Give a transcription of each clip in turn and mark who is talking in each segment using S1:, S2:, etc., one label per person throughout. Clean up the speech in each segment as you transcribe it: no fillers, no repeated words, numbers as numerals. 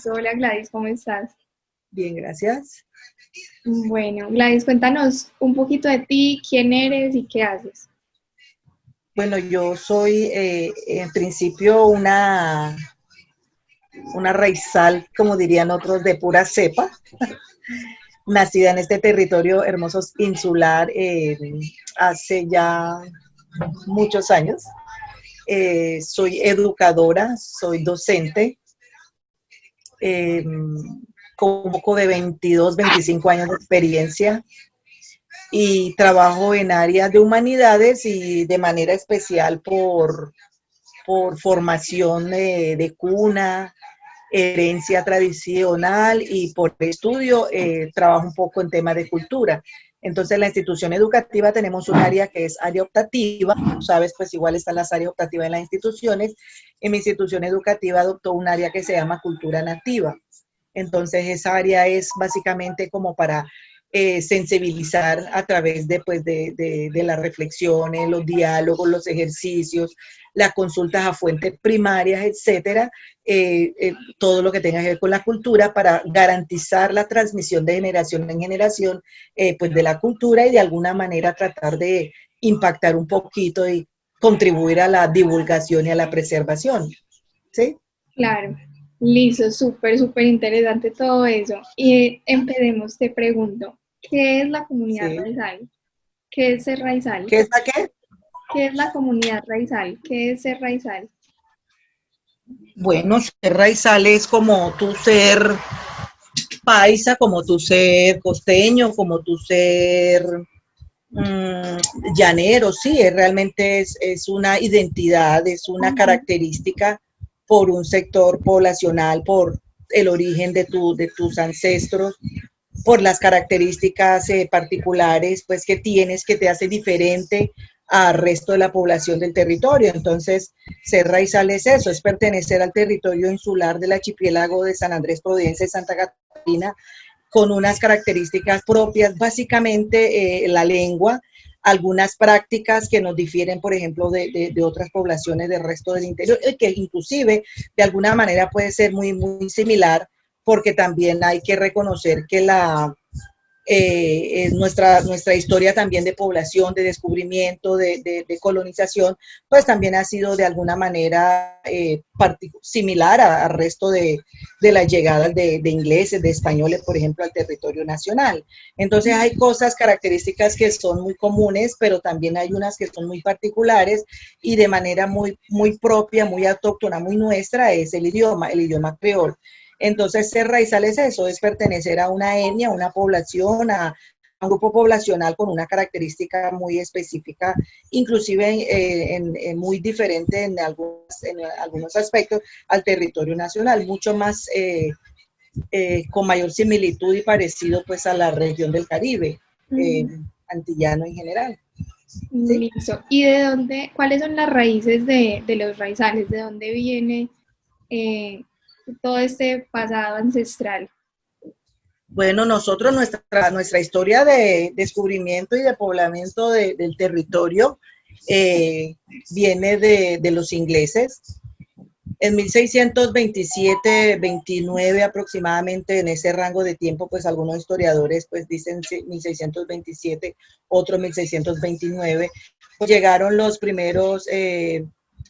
S1: Listo, hola Gladys, ¿cómo estás?
S2: Bien, gracias.
S1: Bueno, Gladys, cuéntanos un poquito de ti, quién eres y qué haces.
S2: Bueno, yo soy en principio una raizal, como dirían otros, de pura cepa, nacida en este territorio hermoso insular hace ya muchos años. Soy educadora, soy docente, eh, con un poco de 22, 25 años de experiencia y trabajo en áreas de humanidades y de manera especial por formación de cuna, herencia tradicional y por estudio trabajo un poco en temas de cultura. Entonces, en la institución educativa tenemos un área que es área optativa, sabes, pues igual están las áreas optativas en las instituciones. En mi institución educativa adoptó un área que se llama cultura nativa. Entonces, esa área es básicamente como para sensibilizar a través de, pues, de las reflexiones, los diálogos, los ejercicios, las consultas a fuentes primarias, etcétera, todo lo que tenga que ver con la cultura para garantizar la transmisión de generación en generación, pues de la cultura y de alguna manera tratar de impactar un poquito y contribuir a la divulgación y a la preservación. ¿Sí?
S1: Claro, listo, súper interesante todo eso. Y empecemos, te pregunto, ¿qué es la comunidad
S2: Sí.
S1: raizal? ¿Qué es ser raizal?
S2: ¿Qué es la qué?
S1: ¿Qué es la comunidad raizal? ¿Qué es ser raizal?
S2: Bueno, ser raizal es como tú ser paisa, como tú ser costeño, como tú ser mmm, llanero, sí, realmente es una identidad, es una
S1: Ujú.
S2: característica por un sector poblacional, por el origen de tus ancestros, por las características particulares pues que tienes que te hace diferente al resto de la población del territorio. Entonces, ser raizal es eso, es pertenecer al territorio insular del archipiélago de San Andrés, Providencia y Santa Catarina, con unas características propias, básicamente la lengua, algunas prácticas que nos difieren, por ejemplo, de otras poblaciones del resto del interior, que inclusive de alguna manera puede ser muy similar, porque también hay que reconocer que nuestra historia también de población, de descubrimiento, de colonización, pues también ha sido de alguna manera similar al resto de las llegadas de ingleses, de españoles, por ejemplo, al territorio nacional. Entonces hay cosas, características que son muy comunes, pero también hay unas que son muy particulares y de manera muy propia, muy autóctona, muy nuestra, es el idioma creol. Entonces, ser raizal es eso, es pertenecer a una etnia, a una población, a un grupo poblacional con una característica muy específica, inclusive muy diferente en algunos aspectos al territorio nacional, mucho más con mayor similitud y parecido pues a la región del Caribe,
S1: Ujú.
S2: antillano en general. ¿Sí?
S1: Listo. ¿Y de dónde, cuáles son las raíces de los raizales? ¿De dónde viene eh, todo este pasado ancestral?
S2: Bueno, nosotros, nuestra historia de descubrimiento y de poblamiento del territorio eh, viene de los ingleses. En 1627-29 aproximadamente, en ese rango de tiempo, pues algunos historiadores pues dicen 1627, otros 1629, pues llegaron los primeros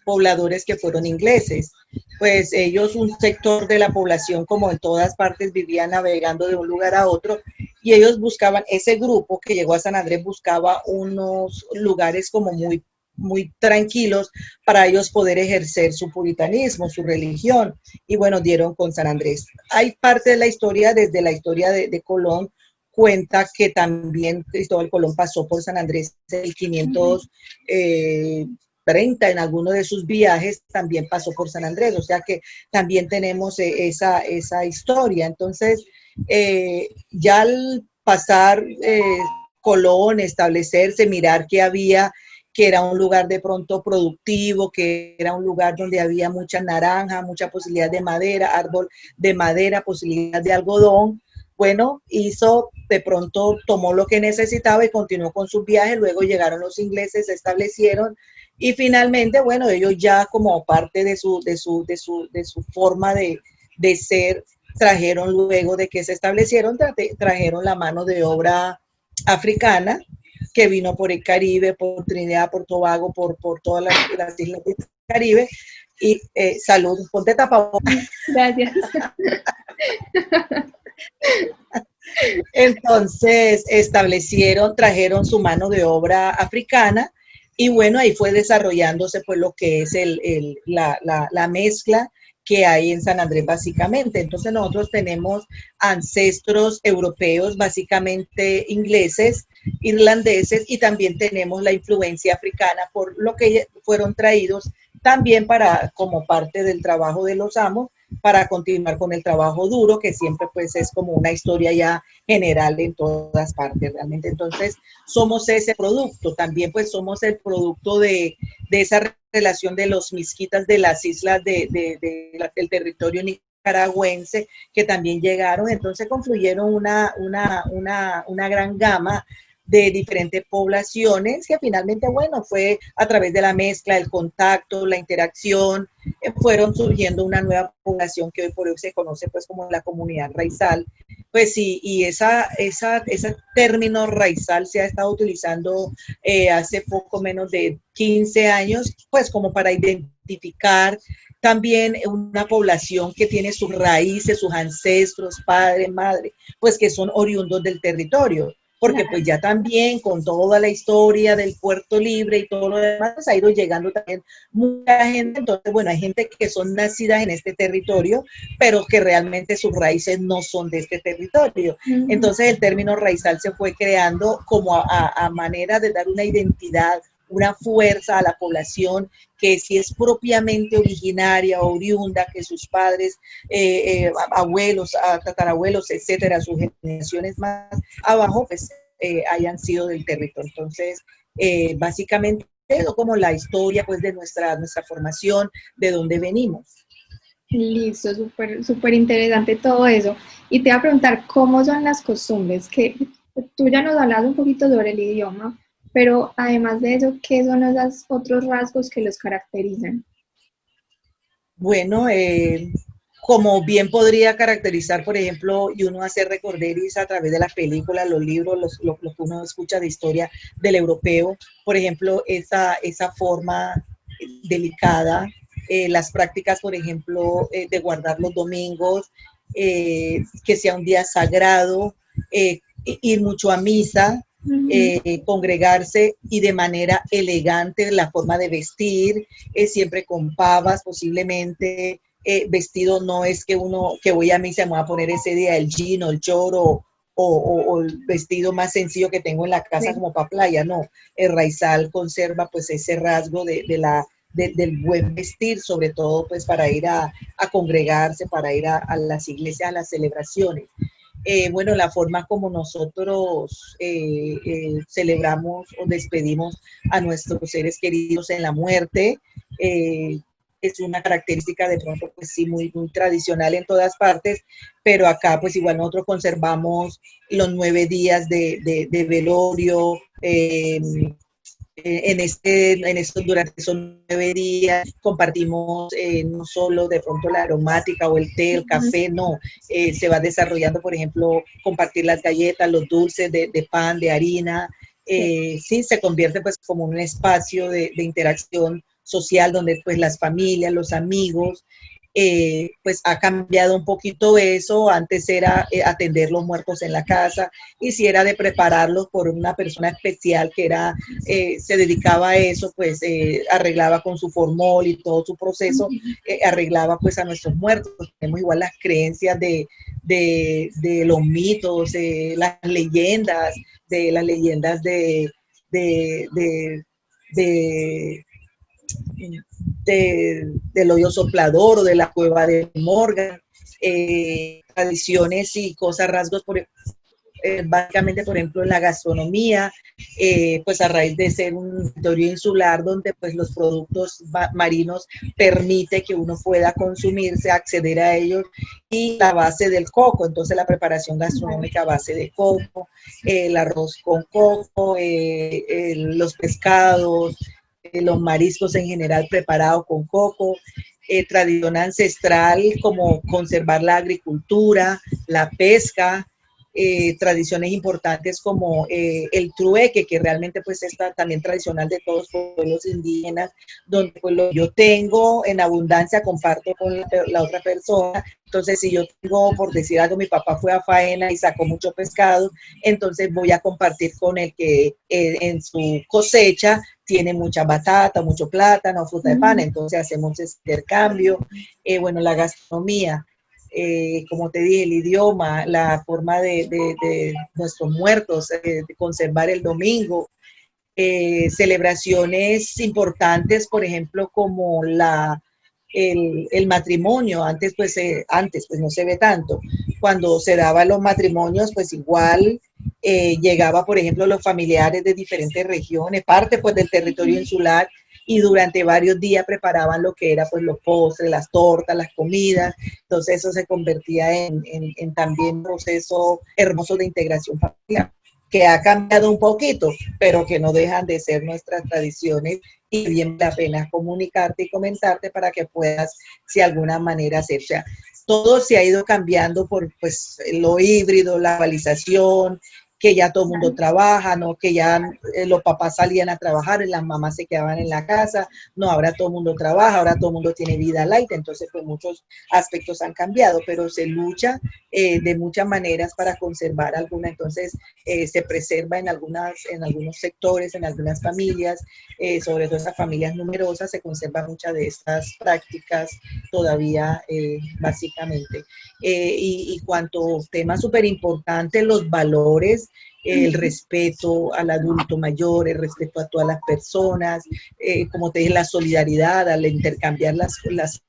S2: pobladores que fueron ingleses. Pues ellos, un sector de la población, como en todas partes, vivían navegando de un lugar a otro y ellos buscaban, ese grupo que llegó a San Andrés buscaba unos lugares como muy tranquilos para ellos poder ejercer su puritanismo, su religión. Y bueno, dieron con San Andrés. Hay parte de la historia, desde la historia de Colón, cuenta que también Cristóbal Colón pasó por San Andrés en el 530, en alguno de sus viajes también pasó por San Andrés, o sea que también tenemos esa historia. Entonces, ya al pasar Colón, establecerse, mirar que había, que era un lugar de pronto productivo, que era un lugar donde había mucha naranja, mucha posibilidad de madera, árbol de madera, posibilidad de algodón. Bueno, hizo, de pronto tomó lo que necesitaba y continuó con sus viajes. Luego llegaron los ingleses, se establecieron y finalmente, bueno, ellos ya como parte de su forma de ser, trajeron luego de que se establecieron, trajeron la mano de obra africana que vino por el Caribe, por Trinidad, por Tobago, por todas las islas del Caribe. Y salud, ponte tapabocas.
S1: Gracias.
S2: Entonces trajeron su mano de obra africana y bueno, ahí fue desarrollándose pues lo que es la mezcla que hay en San Andrés básicamente. Entonces nosotros tenemos ancestros europeos, básicamente ingleses, irlandeses, y también tenemos la influencia africana por lo que fueron traídos también como parte del trabajo de los amos, para continuar con el trabajo duro, que siempre pues es como una historia ya general en todas partes realmente. Entonces somos ese producto, también pues somos el producto de esa relación de los misquitas de las islas del territorio nicaragüense, que también llegaron. Entonces confluyeron una gran gama de diferentes poblaciones, que finalmente, bueno, fue a través de la mezcla, el contacto, la interacción, fueron surgiendo una nueva población que hoy por hoy se conoce pues como la comunidad raizal. Pues sí, y ese término raizal se ha estado utilizando hace poco menos de 15 años, pues como para identificar también una población que tiene sus raíces, sus ancestros, padre, madre, pues que son oriundos del territorio, porque pues ya también con toda la historia del Puerto Libre y todo lo demás ha ido llegando también mucha gente. Entonces, bueno, hay gente que son nacidas en este territorio, pero que realmente sus raíces no son de este territorio. Entonces el término raizal se fue creando como a manera de dar una identidad, una fuerza a la población que si es propiamente originaria o oriunda, que sus padres, abuelos, tatarabuelos, etcétera, sus generaciones más abajo, pues hayan sido del territorio. Entonces, básicamente, como la historia pues de nuestra formación, de dónde venimos.
S1: Listo, súper súper interesante todo eso. Y te voy a preguntar, ¿cómo son las costumbres? Que tú ya nos hablabas un poquito sobre el idioma, pero además de eso, ¿qué son esos otros rasgos que los caracterizan?
S2: Bueno, como bien podría caracterizar, por ejemplo, y uno hace recorderis a través de las películas, los libros, lo que uno escucha de historia del europeo, por ejemplo, esa forma delicada, las prácticas, por ejemplo, de guardar los domingos, que sea un día sagrado, ir mucho a misa, congregarse y de manera elegante, la forma de vestir, siempre con pavas posiblemente, vestido no es que voy a misa y me voy a poner ese día el jean o el choro o el vestido más sencillo que tengo en la casa como para playa, no, el raizal conserva pues ese rasgo del buen vestir, sobre todo pues para ir a congregarse, para ir a las iglesias, a las celebraciones. Bueno, la forma como nosotros celebramos o despedimos a nuestros seres queridos en la muerte, es una característica de pronto, pues sí, muy, muy tradicional en todas partes, pero acá pues igual nosotros conservamos los 9 días de velorio, durante esos 9 días compartimos no solo de pronto la aromática o el té, el café, no, se va desarrollando, por ejemplo, compartir las galletas, los dulces de pan, de harina, sí, se convierte pues como un espacio de interacción social donde pues las familias, los amigos, pues ha cambiado un poquito eso. Antes era atender los muertos en la casa, y si era de prepararlos por una persona especial que era, se dedicaba a eso, pues arreglaba con su formol y todo su proceso, arreglaba pues a nuestros muertos. Tenemos igual las creencias de los mitos, las leyendas, de del hoyo soplador o de la cueva de Morgan, tradiciones y cosas, rasgos, básicamente, por ejemplo, en la gastronomía, pues a raíz de ser un territorio insular donde pues los productos marinos permite que uno pueda consumirse, acceder a ellos, y la base del coco, entonces la preparación gastronómica a base de coco, el arroz con coco, los pescados, los mariscos en general preparados con coco, tradición ancestral como conservar la agricultura, la pesca, tradiciones importantes como el trueque, que realmente pues es también tradicional de todos los pueblos indígenas, donde pues lo que yo tengo en abundancia comparto con la otra persona. Entonces, si yo tengo, por decir algo, mi papá fue a faena y sacó mucho pescado, entonces voy a compartir con el que en su cosecha tiene mucha batata, mucho plátano, fruta de pan, entonces hacemos ese intercambio. Bueno, la gastronomía, como te dije, el idioma, la forma de nuestros muertos, de conservar el domingo, celebraciones importantes, por ejemplo, como el matrimonio. Antes pues no se ve tanto. Cuando se daban los matrimonios, pues igual llegaba, por ejemplo, los familiares de diferentes regiones, parte pues del territorio insular, y durante varios días preparaban lo que era pues los postres, las tortas, las comidas. Entonces eso se convertía en también un proceso hermoso de integración familiar, que ha cambiado un poquito, pero que no dejan de ser nuestras tradiciones, y bien la pena comunicarte y comentarte para que puedas, si de alguna manera, hacer. O sea, todo se ha ido cambiando por pues lo híbrido, la globalización, que ya todo el mundo trabaja, ¿no? Que ya los papás salían a trabajar y las mamás se quedaban en la casa. No, ahora todo el mundo trabaja, ahora todo el mundo tiene vida light, entonces pues muchos aspectos han cambiado, pero se lucha de muchas maneras para conservar alguna. Entonces se preserva en algunos sectores, en algunas familias, sobre todo esas familias numerosas, se conservan muchas de estas prácticas todavía, básicamente. Y cuanto tema súper importante, los valores, el respeto al adulto mayor, el respeto a todas las personas, como te dije, la solidaridad, al intercambiar las cosas,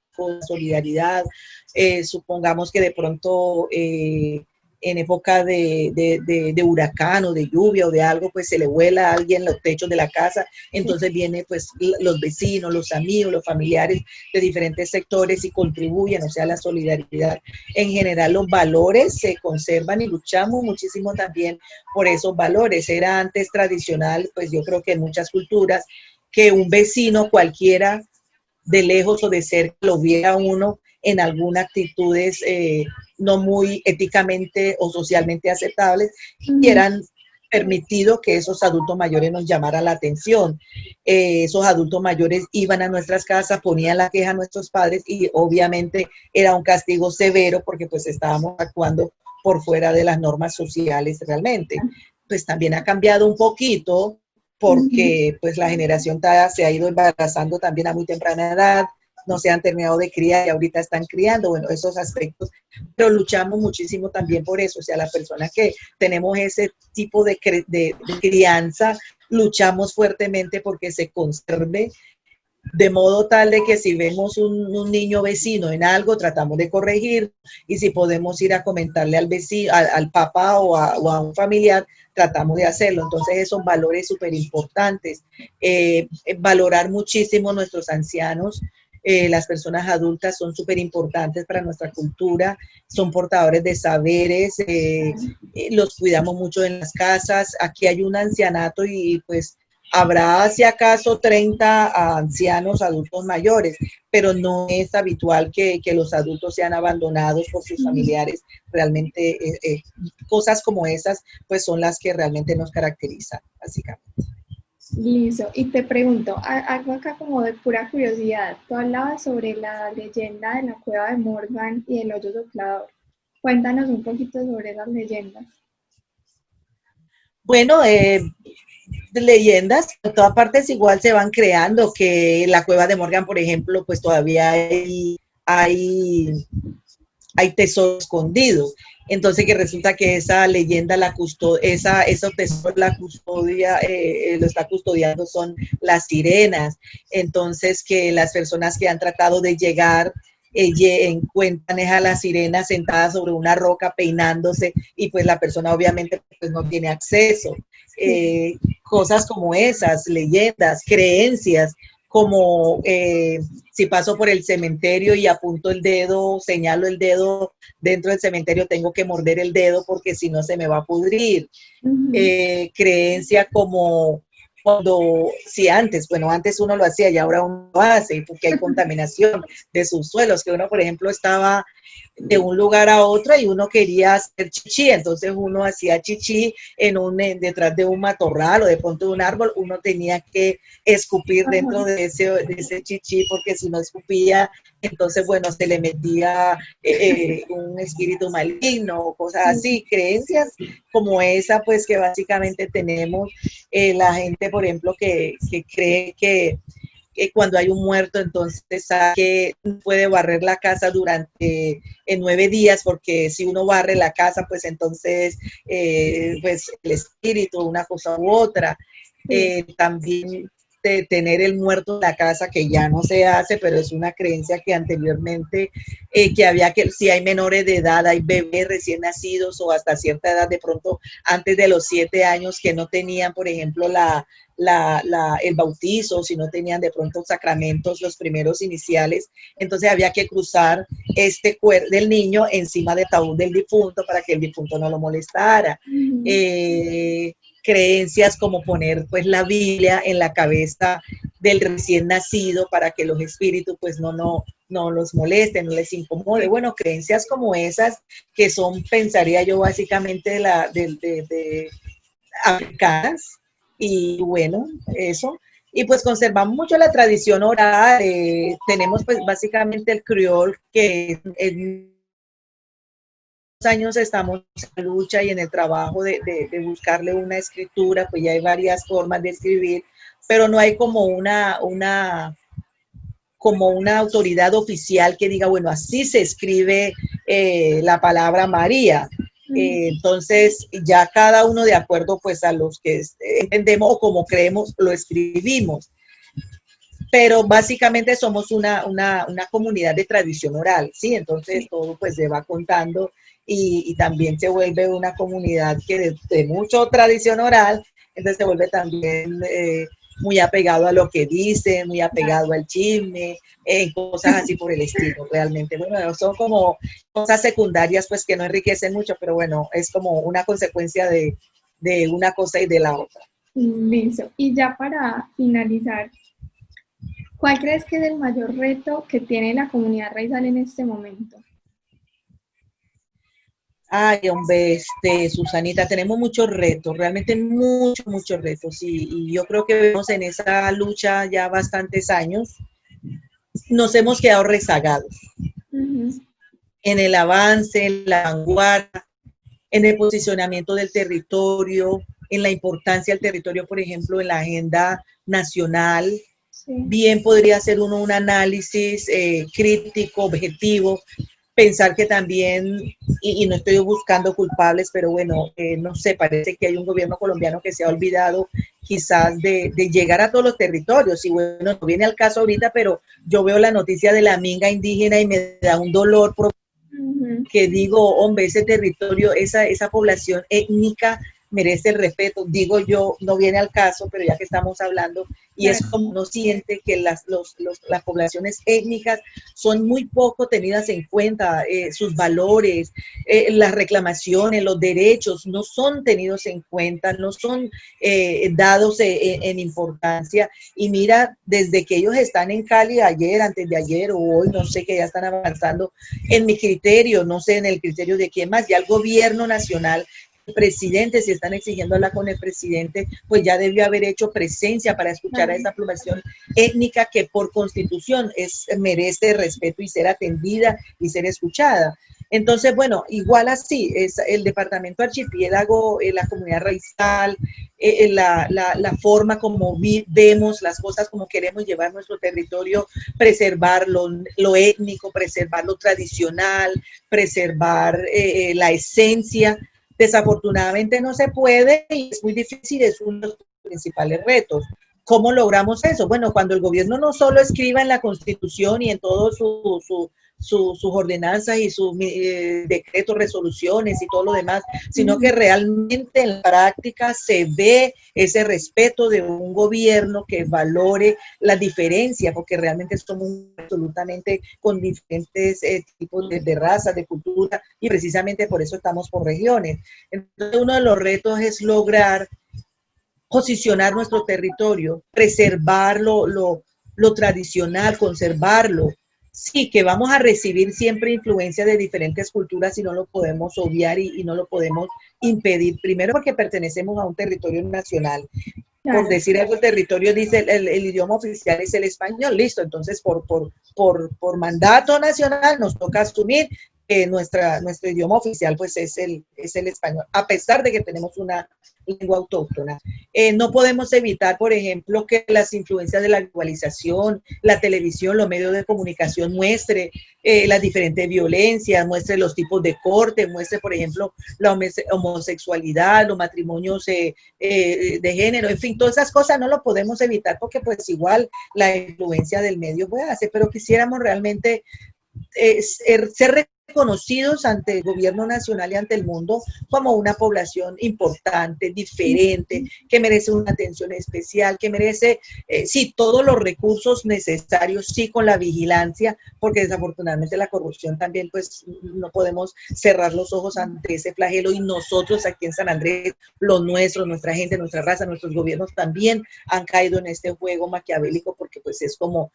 S2: solidaridad. Supongamos que de pronto en época de huracán o de lluvia o de algo, pues se le vuela a alguien los techos de la casa, entonces viene pues los vecinos, los amigos, los familiares de diferentes sectores y contribuyen, o sea, la solidaridad. En general los valores se conservan y luchamos muchísimo también por esos valores. Era antes tradicional, pues yo creo que en muchas culturas, que un vecino cualquiera, de lejos o de cerca, lo viera uno en algunas actitudes no muy éticamente o socialmente aceptables, y eran permitido que esos adultos mayores nos llamaran la atención. Esos adultos mayores iban a nuestras casas, ponían la queja a nuestros padres, y obviamente era un castigo severo porque pues estábamos actuando por fuera de las normas sociales realmente. Pues también ha cambiado un poquito porque pues la generación se ha ido embarazando también a muy temprana edad, no se han terminado de criar y ahorita están criando, bueno, esos aspectos, pero luchamos muchísimo también por eso. O sea, las personas que tenemos ese tipo de crianza, luchamos fuertemente porque se conserve, de modo tal de que si vemos un niño vecino en algo, tratamos de corregir, y si podemos ir a comentarle al vecino, al papá o a un familiar, tratamos de hacerlo. Entonces esos valores súper importantes, valorar muchísimo nuestros ancianos. Las personas adultas son súper importantes para nuestra cultura, son portadores de saberes, los cuidamos mucho en las casas. Aquí hay un ancianato y pues habrá si acaso 30 ancianos adultos mayores, pero no es habitual que los adultos sean abandonados por sus familiares. Realmente cosas como esas pues son las que realmente nos caracterizan, básicamente.
S1: Listo, y te pregunto, algo acá como de pura curiosidad. Tú hablabas sobre la leyenda de la cueva de Morgan y el hoyo soplador. Cuéntanos un poquito sobre esas leyendas.
S2: Bueno, leyendas, en todas partes igual se van creando, que la cueva de Morgan, por ejemplo, pues todavía hay tesoro escondido. Entonces que resulta que esa leyenda, esos tesoros la custodia, lo está custodiando son las sirenas. Entonces que las personas que han tratado de llegar encuentran a la sirena sentada sobre una roca peinándose, y pues la persona obviamente pues no tiene acceso. Cosas como esas, leyendas, creencias, como si paso por el cementerio y apunto el dedo, señalo el dedo dentro del cementerio, tengo que morder el dedo porque si no se me va a pudrir. Creencia como cuando, si antes, bueno, antes uno lo hacía y ahora uno lo hace, porque hay contaminación de sus suelos, que uno, por ejemplo, estaba de un lugar a otro y uno quería hacer chichi, entonces uno hacía chichi detrás de un matorral o de pronto de un árbol, uno tenía que escupir dentro de ese chichi, porque si no escupía, entonces, bueno, se le metía un espíritu maligno o cosas así, creencias como esa, pues que básicamente tenemos la gente, por ejemplo, que cree que cuando hay un muerto, entonces que puede barrer la casa durante 9 días, porque si uno barre la casa, pues entonces pues el espíritu, una cosa u otra. También de tener el muerto en la casa, que ya no se hace, pero es una creencia que anteriormente, que había que, si hay menores de edad, hay bebés recién nacidos o hasta cierta edad, de pronto antes de los 7 años, que no tenían, por ejemplo, el bautizo, si no tenían de pronto sacramentos, los primeros iniciales, entonces había que cruzar este cuerpo del niño encima del ataúd del difunto para que el difunto no lo molestara. Creencias como poner pues la Biblia en la cabeza del recién nacido para que los espíritus pues no los molesten, no les incomode. Bueno, creencias como esas que son, pensaría yo, básicamente de africanas. Y bueno, eso. Y pues conservamos mucho la tradición oral. Tenemos pues básicamente el criol, que en años estamos en la lucha y en el trabajo de buscarle una escritura, pues ya hay varias formas de escribir, pero no hay como como una autoridad oficial que diga, bueno, así se escribe la palabra María. Entonces, ya cada uno de acuerdo pues a los que entendemos o como creemos, lo escribimos. Pero básicamente somos una comunidad de tradición oral, ¿sí? Entonces, todo pues se va contando y también se vuelve una comunidad que de mucha tradición oral, entonces se vuelve también muy apegado a lo que dice, muy apegado al chisme, cosas así por el estilo, realmente. Bueno, son como cosas secundarias, pues que no enriquecen mucho, pero bueno, es como una consecuencia de una cosa y de la otra.
S1: Listo. Y ya para finalizar, ¿cuál crees que es el mayor reto que tiene la comunidad raizal en este momento?
S2: Ay, hombre, Susanita, tenemos muchos retos, realmente muchos retos, y yo creo que vemos en esa lucha ya bastantes años, nos hemos quedado rezagados en el avance, en la vanguardia, en el posicionamiento del territorio, en la importancia del territorio, por ejemplo, en la agenda nacional. Bien podría hacer uno un análisis crítico, objetivo, pensar que también, y no estoy buscando culpables, pero bueno, no sé, parece que hay un gobierno colombiano que se ha olvidado quizás de llegar a todos los territorios, y bueno, no viene al caso ahorita, pero yo veo la noticia de la minga indígena y me da un dolor que digo, hombre, ese territorio, esa población étnica merece el respeto, digo yo, no viene al caso, pero ya que estamos hablando, y es como uno siente que las poblaciones étnicas son muy poco tenidas en cuenta, sus valores, las reclamaciones, los derechos no son tenidos en cuenta, no son dados en importancia, y mira, desde que ellos están en Cali ayer, antes de ayer o hoy, no sé, que ya están avanzando, en mi criterio, no sé en el criterio de quién más, ya el gobierno nacional, el presidente, si están exigiendo hablar con el presidente, pues ya debió haber hecho presencia para escuchar a esa población étnica que por constitución merece respeto y ser atendida y ser escuchada. Entonces, bueno, igual así, es el departamento archipiélago, la comunidad raizal, la forma como vemos las cosas, como queremos llevar nuestro territorio, preservar lo étnico, preservar lo tradicional, preservar la esencia. Desafortunadamente no se puede y es muy difícil, es uno de los principales retos. ¿Cómo logramos eso? Bueno, cuando el gobierno no solo escriba en la Constitución y en todos sus ordenanzas y sus decretos, resoluciones y todo lo demás, sino que realmente en la práctica se ve ese respeto de un gobierno que valore la diferencia, porque realmente somos absolutamente con diferentes tipos de razas, de cultura, y precisamente por eso estamos por regiones. Entonces, uno de los retos es lograr posicionar nuestro territorio, preservar lo tradicional, conservarlo. Sí, que vamos a recibir siempre influencia de diferentes culturas y no lo podemos obviar y no lo podemos impedir. Primero porque pertenecemos a un territorio nacional. Por
S1: Claro.
S2: decir algo, el territorio dice el idioma oficial es el español, listo. Entonces, por mandato nacional nos toca asumir que nuestro idioma oficial pues es el español, a pesar de que tenemos una lengua autóctona. No podemos evitar, por ejemplo, que las influencias de la globalización, la televisión, los medios de comunicación muestre las diferentes violencias, muestre los tipos de corte, muestre, por ejemplo, la homosexualidad, los matrimonios de género, en fin, todas esas cosas no lo podemos evitar porque pues igual la influencia del medio puede hacer, pero quisiéramos realmente ser reconocidos ante el gobierno nacional y ante el mundo como una población importante, diferente, que merece una atención especial, que merece, sí, todos los recursos necesarios, sí, con la vigilancia, porque desafortunadamente la corrupción también, pues, no podemos cerrar los ojos ante ese flagelo y nosotros aquí en San Andrés, los nuestros, nuestra gente, nuestra raza, nuestros gobiernos también han caído en este juego maquiavélico porque pues es como,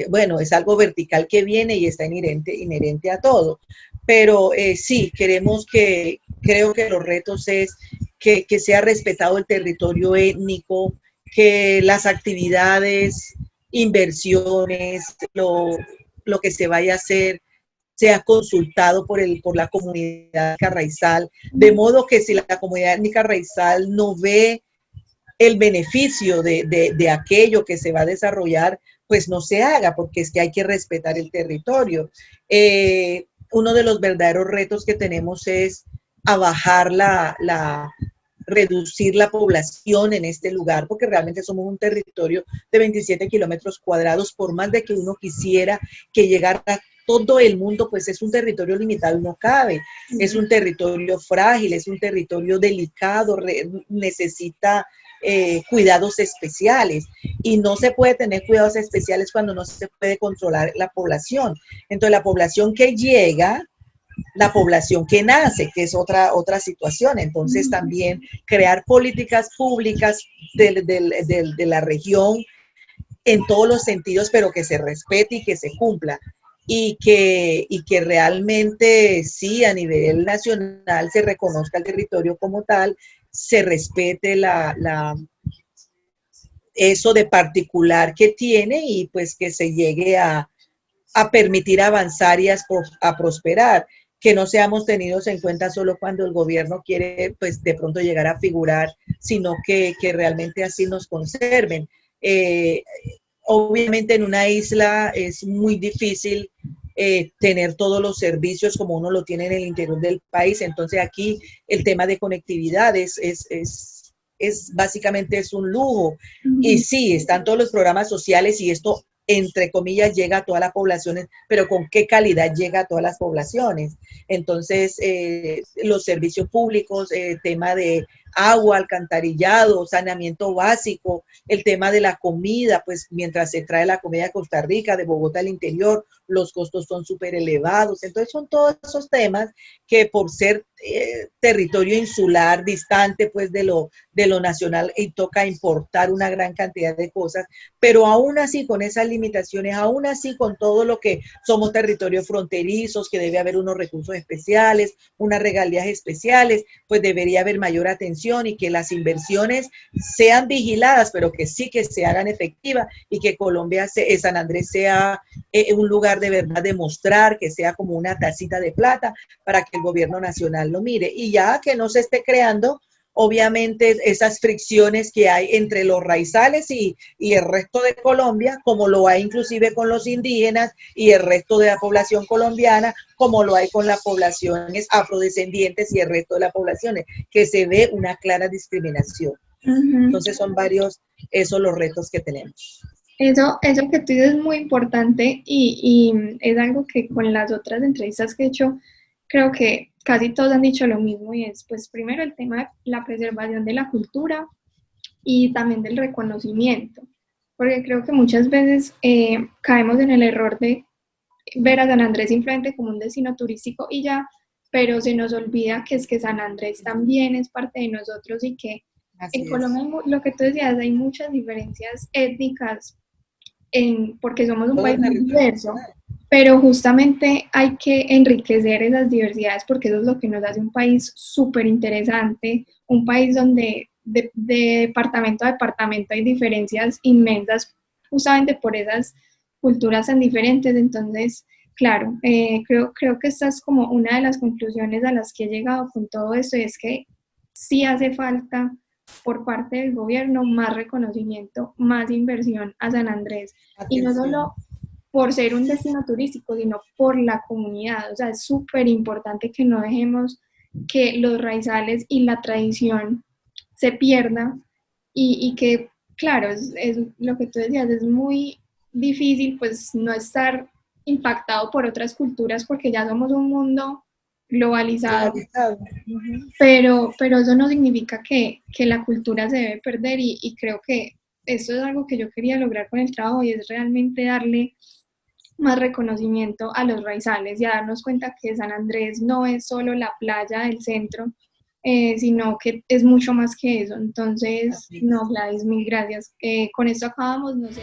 S2: bueno, es algo vertical que viene y está inherente a todo. Pero sí, creo que los retos es que sea respetado el territorio étnico, que las actividades, inversiones, lo que se vaya a hacer sea consultado por la comunidad raizal, de modo que si la comunidad étnica raizal no ve el beneficio de aquello que se va a desarrollar, pues no se haga, porque es que hay que respetar el territorio. Uno de los verdaderos retos que tenemos es a bajar reducir la población en este lugar, porque realmente somos un territorio de 27 kilómetros cuadrados, por más de que uno quisiera que llegara a todo el mundo, pues es un territorio limitado y no cabe. Es un territorio frágil, es un territorio delicado, necesita cuidados especiales y no se puede tener cuidados especiales cuando no se puede controlar la población. Entonces la población que llega, la población que nace, que es otra situación. Entonces también crear políticas públicas de la región en todos los sentidos, pero que se respete y que se cumpla. Y que realmente sí, a nivel nacional se reconozca el territorio como tal, se respete eso de particular que tiene y pues que se llegue a permitir avanzar y a prosperar, que no seamos tenidos en cuenta solo cuando el gobierno quiere pues de pronto llegar a figurar, sino que realmente así nos conserven. Obviamente en una isla es muy difícil tener todos los servicios como uno lo tiene en el interior del país, entonces aquí el tema de conectividad básicamente es un lujo. Y sí, están todos los programas sociales y esto, entre comillas, llega a todas las poblaciones, pero ¿con qué calidad llega a todas las poblaciones? Entonces, los servicios públicos, tema de agua, alcantarillado, saneamiento básico, el tema de la comida, pues mientras se trae la comida de Costa Rica, de Bogotá al interior, los costos son súper elevados. Entonces son todos esos temas que por ser territorio insular, distante pues de lo nacional, y toca importar una gran cantidad de cosas, pero aún así con esas limitaciones, aún así con todo lo que somos territorios fronterizos, que debe haber unos recursos especiales, unas regalías especiales, pues debería haber mayor atención y que las inversiones sean vigiladas, pero que sí que se hagan efectivas y que San Andrés sea un lugar de verdad de mostrar, que sea como una tacita de plata para que el gobierno nacional lo mire y ya que no se esté creando obviamente esas fricciones que hay entre los raizales y el resto de Colombia, como lo hay inclusive con los indígenas y el resto de la población colombiana, como lo hay con las poblaciones afrodescendientes y el resto de las poblaciones, que se ve una clara discriminación. Entonces son varios esos los retos que tenemos.
S1: Eso que tú dices es muy importante y es algo que con las otras entrevistas que he hecho, creo que casi todos han dicho lo mismo y es, pues, primero el tema de la preservación de la cultura y también del reconocimiento, porque creo que muchas veces caemos en el error de ver a San Andrés simplemente como un destino turístico y ya, pero se nos olvida que es que San Andrés también es parte de nosotros y que
S2: Así
S1: En
S2: es.
S1: Colombia, lo que tú decías, hay muchas diferencias étnicas porque somos un
S2: Todo
S1: país
S2: el
S1: muy
S2: territorio
S1: diverso,
S2: nacional.
S1: pero justamente hay que enriquecer esas diversidades porque eso es lo que nos hace un país súper interesante, un país donde de departamento a departamento hay diferencias inmensas justamente por esas culturas tan diferentes. Entonces, claro, creo que esta es como una de las conclusiones a las que he llegado con todo esto, y es que sí hace falta por parte del gobierno más reconocimiento, más inversión a San Andrés, y no
S2: Atención.
S1: solo por ser un destino turístico, sino por la comunidad. O sea, es súper importante que no dejemos que los raizales y la tradición se pierda y que, claro, es lo que tú decías, es muy difícil pues no estar impactado por otras culturas porque ya somos un mundo globalizado,
S2: Globalizado. Ujú.
S1: pero eso no significa que la cultura se debe perder y creo que eso es algo que yo quería lograr con el trabajo y es realmente darle más reconocimiento a los raizales y a darnos cuenta que San Andrés no es solo la playa del centro, sino que es mucho más que eso. Entonces,
S2: Así es.
S1: no, Gladys, mil gracias. Con esto acabamos, no sé.